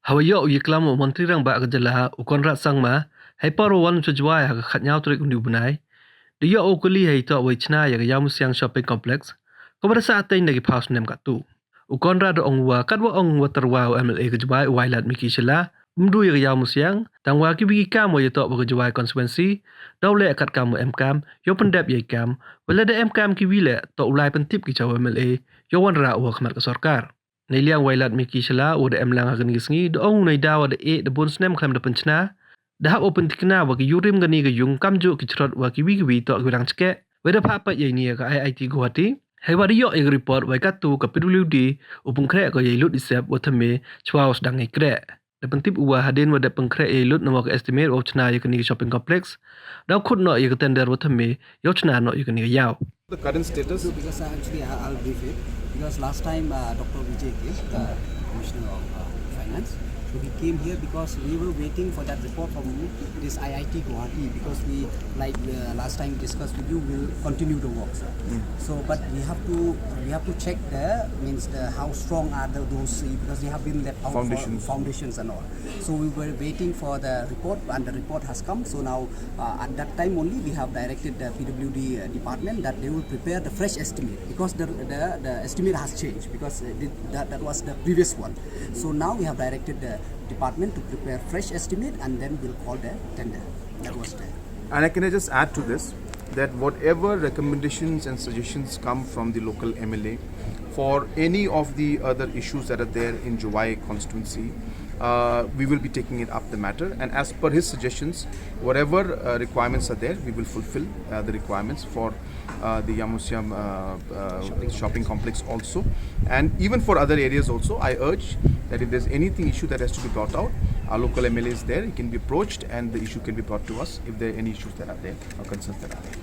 Hawayo yiklam Montri rang ba agajala ukonrat sangma haiparo wan chujwa ha khatnyaw trik undu bunai de yo okuli hai to wichna ya Iawmusiang shopping complex ko berasa atain nagi paus nem kattu ukonrat ongwa katwa ongwa terwa MLA kejwa wailat miki shela umdu ya Iawmusiang tangwa kibigi kam wa to bagajwa constituency dawle akat kam mkam yo pendap ye kam wala de mkam kibile to ulai pentip ki chaw MLA yo wan ra wa khmat ka sarkarในเรื่องไวรัสมีกี่ชลาอุดเอ็มลังกันกิสงี้ดองในดาวเดเอเดบนสเนมคลมเดปัญชนะดาบโอเปนติกนาว่ากิยูริมกันนี่ก็ยุงกัมจุกิจรดว่ากิวิต่อกิรังสเกะเวลาพาไปยัยนี่ก็ IIT Guwahati ให้ว่าดิโยเอกรีพอร์ตไว้กัตตูกับ PWD อุปงเคราะห์ก็ยัยลุดดิเซบวัฒเมชวาวสดังไอเคราะห์เดปันทิบอุวาฮัดเดนว่าเดปังเคราะห์ยัยลุดนวกเอสติเมตออฟชนายักันนี่ช็อปปิ้งคอมเพล็กซ์ดาวขุดเนาะยักเตนเดอร์วัฒเมยอชนาเนาะยักันนี่ยาว The current status? So because I'll brief it because last time Dr. Vijay came, the Commissioner of Finance. So he came here because we were waiting for that report from this IIT Guwahati because we like last time discussed with you will continue the work. So but we have to check how strong are those because they have been left out foundations and all. So we were waiting for the report and the report has come. So now at that time only we have directed the PWD department that they will prepare the fresh estimate because the estimate has changed because that was the previous one. So now we have directed the department to prepare fresh estimate and then we'll call the tender. That was there. And can I just add to this that whatever recommendations and suggestions come from the local MLA for any of the other issues that are there in Juwai constituency, we will be taking it up the matter, and as per his suggestions, whatever requirements are there, we will fulfill the requirements for the Iawmusiang shopping complex also, and even for other areas also. I urge that if there's anything issue that has to be brought out, our local MLA is there, he can be approached and the issue can be brought to us if there are any issues that are there or concerns that are there.